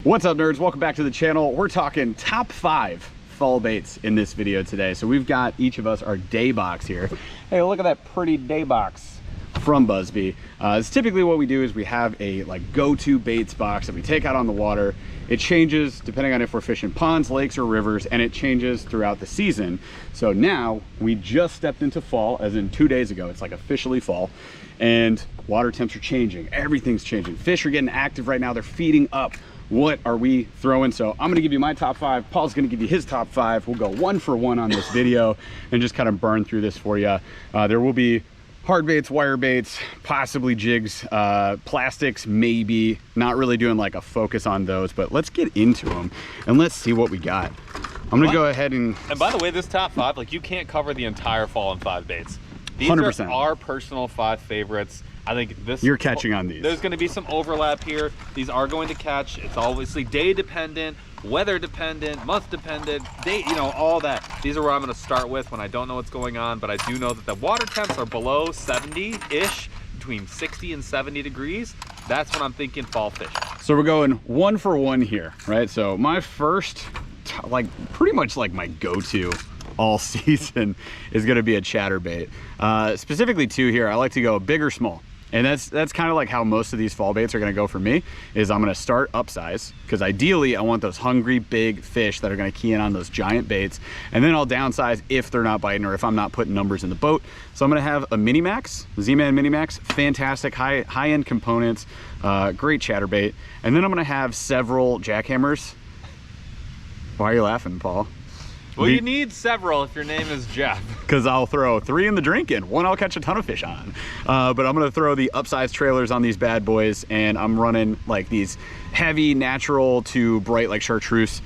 What's up, nerds? Welcome back to the channel. We're talking top 5 fall baits in this video today. So we've got each of us our day box here. Hey, look at that pretty day box from Buzbe. It's typically what we do is we have a go-to baits box that we take out on the water. It changes depending on if we're fishing ponds, lakes, or rivers, and it changes throughout the season. So now we just stepped into fall, as in 2 days ago. It's like officially fall, and water temps are changing. Everything's changing. Fish are getting active right now. They're feeding up. What are we throwing? So I'm gonna give you my top 5. Paul's gonna give you his top 5. We'll go 1 for 1 on this video and just kind of burn through this for you. There will be hard baits, wire baits, possibly jigs, plastics, maybe. Not really doing like a focus on those, but let's get into them and let's see what we got. I'm gonna go ahead and by the way, this top 5, like, you can't cover the entire fall in 5 baits. These 100%. are our personal 5 favorites. I think this, you're catching on these. There's going to be some overlap here. These are going to catch. It's obviously day dependent, weather dependent, month dependent, day, you know, all that. These are where I'm going to start with when I don't know what's going on, but I do know that the water temps are below 70-ish, between 60 and 70 degrees. That's when I'm thinking fall fish. So we're going 1 for 1 here, right? So my first, pretty much like my go-to all season is going to be a chatterbait. Specifically 2 here. I like to go big or small. And that's kind of like how most of these fall baits are going to go for me, is I'm going to start upsize, because ideally I want those hungry big fish that are going to key in on those giant baits, and then I'll downsize if they're not biting or if I'm not putting numbers in the boat. So I'm going to have a Mini Max, Z-Man Mini Max, fantastic high-end components, great chatterbait, and then I'm going to have several jackhammers. Why are you laughing, Paul? Well, you need several if your name is Jeff. Because I'll throw 3 in the drink and 1 I'll catch a ton of fish on. But I'm gonna throw the upsize trailers on these bad boys, and I'm running like these heavy natural to bright like chartreuse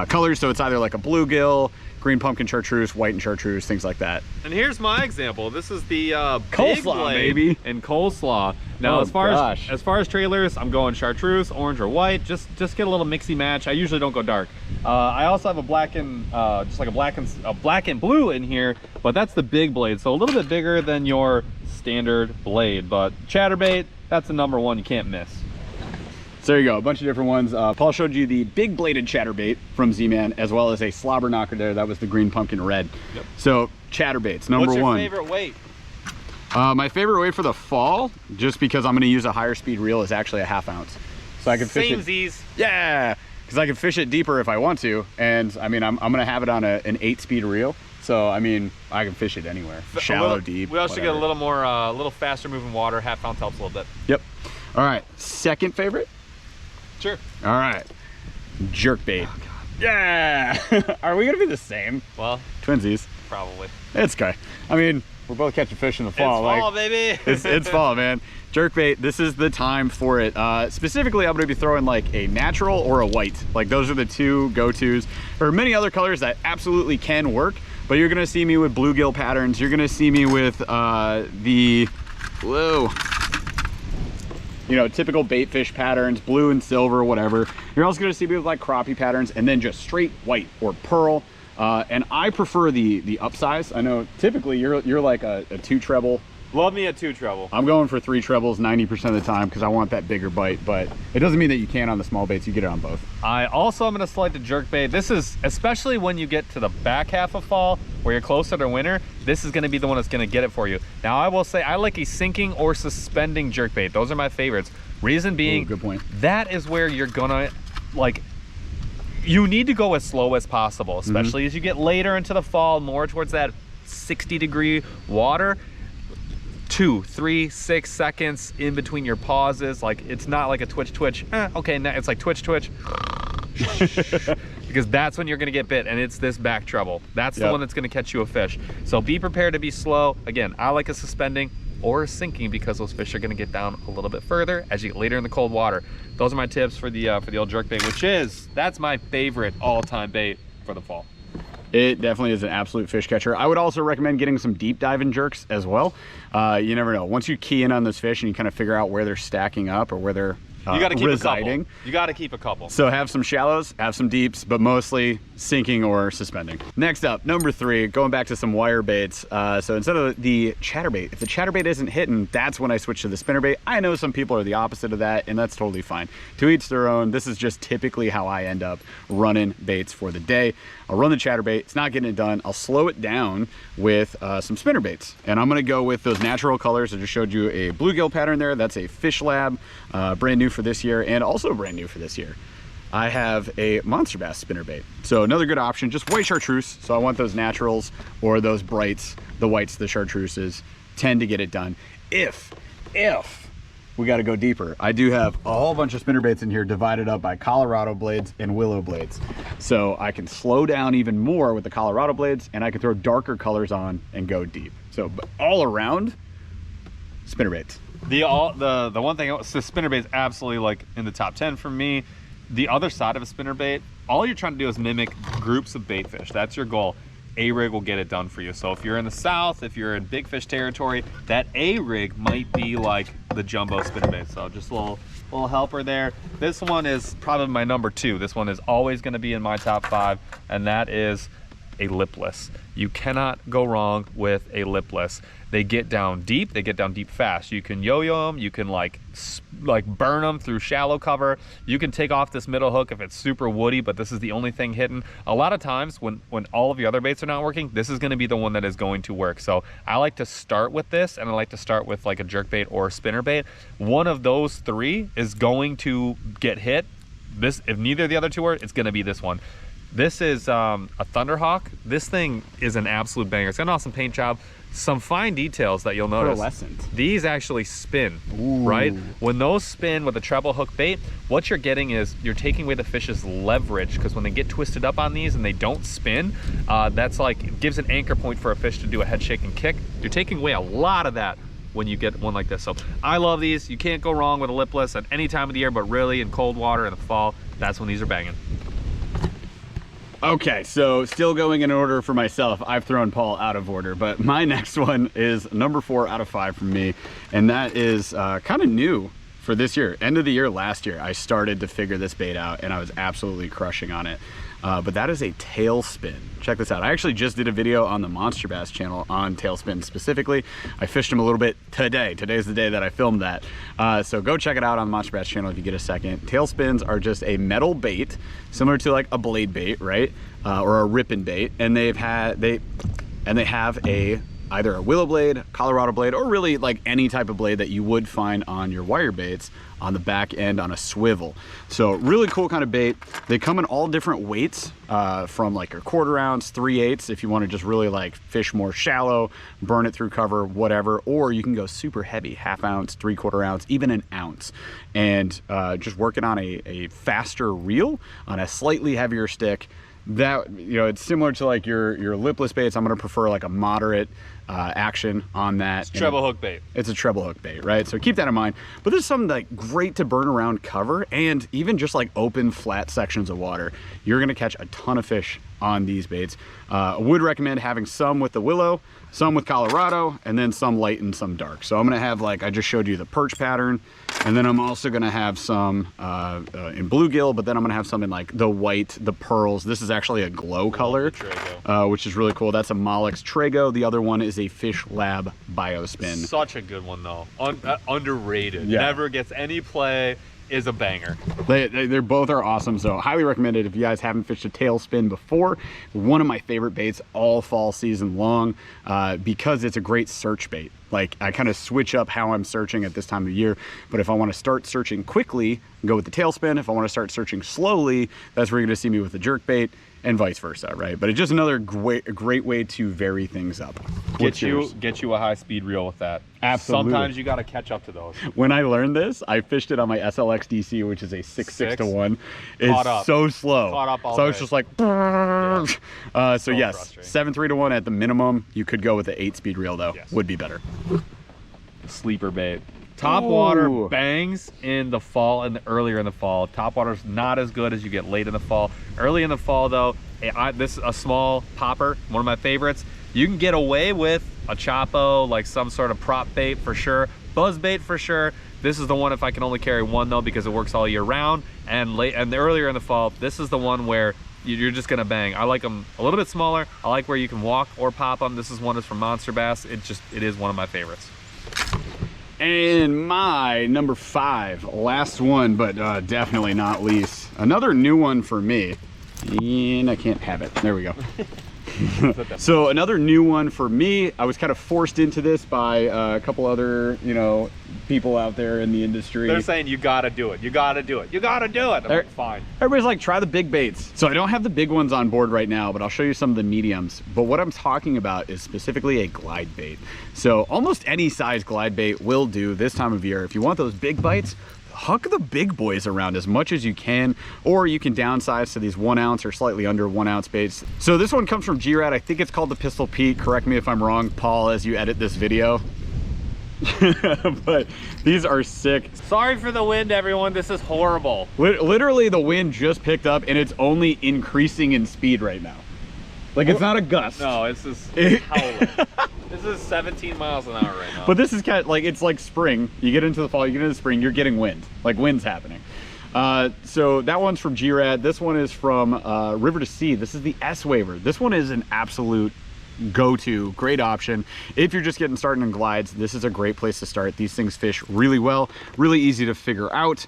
colors. So it's either like a bluegill, green pumpkin chartreuse, white and chartreuse, things like that. And here's my example. This is the coleslaw, baby, and coleslaw. Now, as far as trailers, I'm going chartreuse, orange, or white. Just get a little mixy match. I usually don't go dark. I also have a black and just like a black and blue in here, but that's the big blade, so a little bit bigger than your standard blade. But chatterbait, that's the number 1 you can't miss. So there you go, a bunch of different ones. Paul showed you the big bladed chatterbait from Z-Man, as well as a slobber knocker there. That was the green pumpkin red. Yep. So chatterbaits, number 1. What's your favorite weight? My favorite weight for the fall, just because I'm going to use a higher speed reel, is actually a 1/2 ounce. So I can fish it. Samesies. Yeah, because I can fish it deeper if I want to, and I mean I'm going to have it on an 8-speed reel. So I mean I can fish it anywhere, shallow, deep. We also get a little more, a little faster moving water. 1/2 ounce helps a little bit. Yep. All right, second favorite. Sure. All right, jerkbait. Oh, yeah. Are we gonna be the same? Well, twinsies. Probably. It's okay. I mean, we're both catching fish in the fall. It's fall, baby. It's fall, man. Jerkbait, this is the time for it. Specifically, I'm gonna be throwing like a natural or a white. Like, those are the 2 go-tos. There are many other colors that absolutely can work, but you're gonna see me with bluegill patterns. You're gonna see me with you know, typical bait fish patterns, blue and silver, whatever. You're also gonna see me with like crappie patterns, and then just straight white or pearl. And I prefer the upsize. I know typically you're like a 2 treble. Love me a 2 treble. I'm going for 3 trebles 90% of the time because I want that bigger bite, but it doesn't mean that you can't on the small baits. You get it on both. I also am going to select a jerkbait. This is, especially when you get to the back half of fall where you're closer to winter, this is going to be the one that's going to get it for you. Now, I will say I like a sinking or suspending jerkbait. Those are my favorites. Reason being, good point. That is where you're gonna, like, you need to go as slow as possible, especially as you get later into the fall, more towards that 60-degree water. 2, 3, 6 seconds in between your pauses. Like, it's not like a twitch. Okay, now it's like twitch. Because that's when you're gonna get bit, and it's this back treble. That's the one that's gonna catch you a fish. So be prepared to be slow. Again, I like a suspending or a sinking because those fish are gonna get down a little bit further as you get later in the cold water. Those are my tips for the old jerkbait, that's my favorite all-time bait for the fall. It definitely is an absolute fish catcher. I would also recommend getting some deep diving jerks as well. You never know. Once you key in on those fish and you kind of figure out where they're stacking up or where they're You got to keep residing. a couple. You got to keep a couple. So have some shallows, have some deeps, but mostly sinking or suspending. Next up, number 3, going back to some wire baits. So instead of the chatterbait, if the chatterbait isn't hitting, that's when I switch to the spinnerbait. I know some people are the opposite of that, and that's totally fine. To each their own. This is just typically how I end up running baits for the day. I'll run the chatterbait, it's not getting it done. I'll slow it down with some spinnerbaits. And I'm gonna go with those natural colors. I just showed you a bluegill pattern there. That's a Fish Lab, brand new for this year, and also brand new for this year. I have a monster bass spinnerbait. So another good option, just white chartreuse. So I want those naturals or those brights, the whites, the chartreuses, tend to get it done. If we got to go deeper, I do have a whole bunch of spinnerbaits in here divided up by Colorado blades and willow blades. So I can slow down even more with the Colorado blades, and I can throw darker colors on and go deep. So all around, spinnerbaits. The one thing, so spinnerbait's absolutely like in the top 10 for me. The other side of a spinnerbait, all you're trying to do is mimic groups of bait fish. That's your goal. A-rig will get it done for you. So if you're in the south, if you're in big fish territory, that A-rig might be like the jumbo spinnerbait. So just a little helper there. This one is probably my number 2. This one is always going to be in my top 5, and that is a lipless. You cannot go wrong with a lipless. They get down deep, they get down deep fast. You can yo-yo them, you can like burn them through shallow cover. You can take off this middle hook if it's super woody, but this is the only thing hidden. A lot of times when all of the other baits are not working, this is gonna be the one that is going to work. So I like to start with this, and I like to start with like a jerkbait or a spinnerbait. One of those 3 is going to get hit. This, if neither of the other 2 are, it's gonna be this one. This is a Thunderhawk. This thing is an absolute banger. It's got an awesome paint job. Some fine details that you'll notice. Pearlescent. These actually spin, Ooh. right? When those spin with a treble hook bait, what you're getting is you're taking away the fish's leverage, because when they get twisted up on these and they don't spin, that's like, it gives an anchor point for a fish to do a head shake and kick. You're taking away a lot of that when you get one like this. So I love these. You can't go wrong with a lipless at any time of the year, but really in cold water in the fall, that's when these are banging. Okay, so still going in order for myself. I've thrown Paul out of order, but my next one is number 4 out of 5 from me, and that is kind of new for this year. End of the year last year, I started to figure this bait out, and I was absolutely crushing on it. But that is a tailspin. Check this out. I actually just did a video on the Monster Bass channel on tailspin specifically. I fished them a little bit today. Today's the day that I filmed that. So go check it out on the Monster Bass channel if you get a second. Tailspins are just a metal bait, similar to like a blade bait, right? Or a ripping bait. And they have either a willow blade, Colorado blade, or really like any type of blade that you would find on your wire baits on the back end on a swivel. So really cool kind of bait. They come in all different weights, from like a 1/4 ounce, 3/8 if you want to just really like fish more shallow, burn it through cover, whatever, or you can go super heavy, 1/2 ounce, 3/4 ounce, even an ounce, and just working on a faster reel on a slightly heavier stick. That, you know, it's similar to like your lipless baits. I'm going to prefer like a moderate action on that. It's treble hook bait. It's a treble hook bait, right? So keep that in mind. But this is something like great to burn around cover, and even just like open flat sections of water. You're going to catch a ton of fish on these baits. I would recommend having some with the willow, some with Colorado, and then some light and some dark. So I'm going to have, like I just showed you, the perch pattern, and then I'm also going to have some in bluegill, but then I'm going to have some in like the white, the pearls. This is actually a glow color, which is really cool. That's a Molex Trago. The other one is a Fish Lab Biospin. Such a good one though. Underrated. Yeah. Never gets any play. Is a banger. They're both are awesome, so highly recommended if you guys haven't fished a tailspin before. One of my favorite baits all fall season long, because it's a great search bait. Like, I kind of switch up how I'm searching at this time of year, but if I want to start searching quickly, go with the tailspin. If I want to start searching slowly, that's where you're going to see me with the jerkbait, and vice versa, right? But it's just another great way to vary things up. Get you a high speed reel with that. Absolutely. Sometimes you got to catch up to those. When I learned this, I fished it on my SLX DC, which is a 6.6 to 1. It's so slow. Caught up all so day. it's just like, so yes, 7.3 to 1 at the minimum. You could go with the 8-speed reel though. Yes. Would be better. Sleeper bait. Top water bangs in the fall and earlier in the fall. Top water's not as good as you get late in the fall. Early in the fall though, this is a small popper, one of my favorites. You can get away with a Chapo, like some sort of prop bait for sure, buzz bait for sure. This is the one if I can only carry one though, because it works all year round. And earlier in the fall, this is the one where you're just gonna bang. I like them a little bit smaller. I like where you can walk or pop them. This is one that's from Monster Bass. It is one of my favorites. And my number 5, last one, but definitely not least, another new one for me. And I can't have it. There we go. So another new one for me. I was kind of forced into this by a couple other, you know, people out there in the industry. They're saying you gotta do it. You gotta do it. You gotta do it. I'm like, fine. Everybody's like, try the big baits. So I don't have the big ones on board right now, but I'll show you some of the mediums. But what I'm talking about is specifically a glide bait. So almost any size glide bait will do this time of year. If you want those big bites, huck the big boys around as much as you can, or you can downsize to these 1 ounce or slightly under 1 ounce baits. So this one comes from G-Rad. I think it's called the Pistol Pete. Correct me if I'm wrong, Paul, as you edit this video. But these are sick. Sorry for the wind, everyone. This is horrible. Literally the wind just picked up and it's only increasing in speed right now. Like, it's not a gust. No, it's just howling. This is 17 miles an hour right now. But this is kind of like, it's like spring. You get into the fall, you get into the spring, you're getting wind. Like, wind's happening. So that one's from G-Rad. This one is from River to Sea. This is the S-Waver. This one is an absolute go-to, great option. If you're just getting started in glides, this is a great place to start. These things fish really well, really easy to figure out.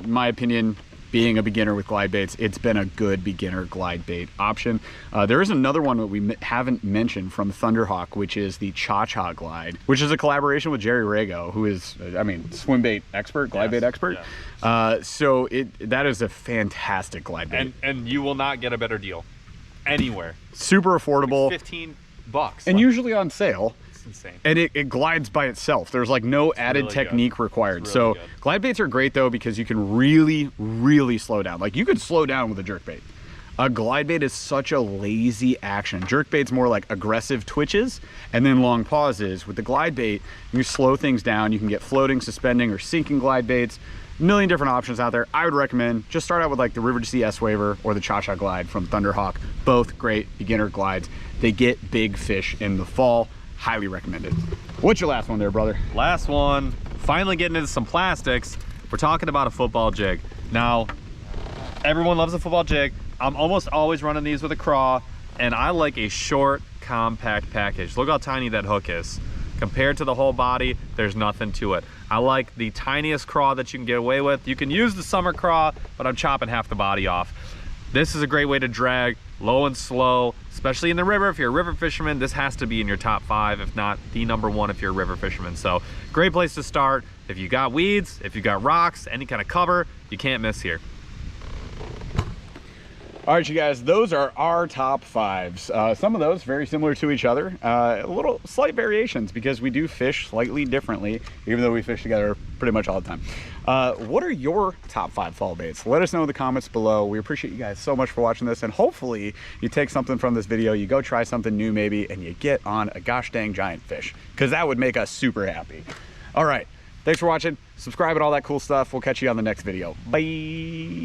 My opinion, being a beginner with glide baits, it's been a good beginner glide bait option. There is another one that we haven't mentioned from Thunderhawk, which is the Cha-Cha Glide, which is a collaboration with Jerry Rago, who is, I mean, swim bait expert, glide bait expert. Yes. So that is a fantastic glide bait. And you will not get a better deal anywhere. Super affordable. Like $15. And usually on sale. Insane. And it glides by itself. There's like no added technique required. So glide baits are great though, because you can really slow down. Like, you could slow down with a jerkbait. A glide bait is such a lazy action. Jerkbait's more like aggressive twitches and then long pauses. With the glide bait, you slow things down. You can get floating, suspending, or sinking glide baits. A million different options out there. I would recommend just start out with like the River to Sea S-Waver or the Cha-Cha Glide from Thunderhawk. Both great beginner glides. They get big fish in the fall. Highly recommended. What's your last one there, brother? Last one, finally getting into some plastics. We're talking about a football jig. Now, everyone loves a football jig. I'm almost always running these with a craw, and I like a short, compact package. Look how tiny that hook is. Compared to the whole body, there's nothing to it. I like the tiniest craw that you can get away with. You can use the summer craw, but I'm chopping half the body off. This is a great way to drag low and slow, especially in the river. If you're a river fisherman, this has to be in your top 5, if not the #1 if you're a river fisherman. So great place to start. If you got weeds, if you got rocks, any kind of cover, you can't miss here. All right, you guys, those are our top 5s. Some of those very similar to each other. A little slight variations because we do fish slightly differently, even though we fish together pretty much all the time. What are your top 5 fall baits? Let us know in the comments below. We appreciate you guys so much for watching this, and hopefully you take something from this video, you go try something new maybe, and you get on a gosh dang giant fish, because that would make us super happy. All right, thanks for watching. Subscribe and all that cool stuff. We'll catch you on the next video. Bye.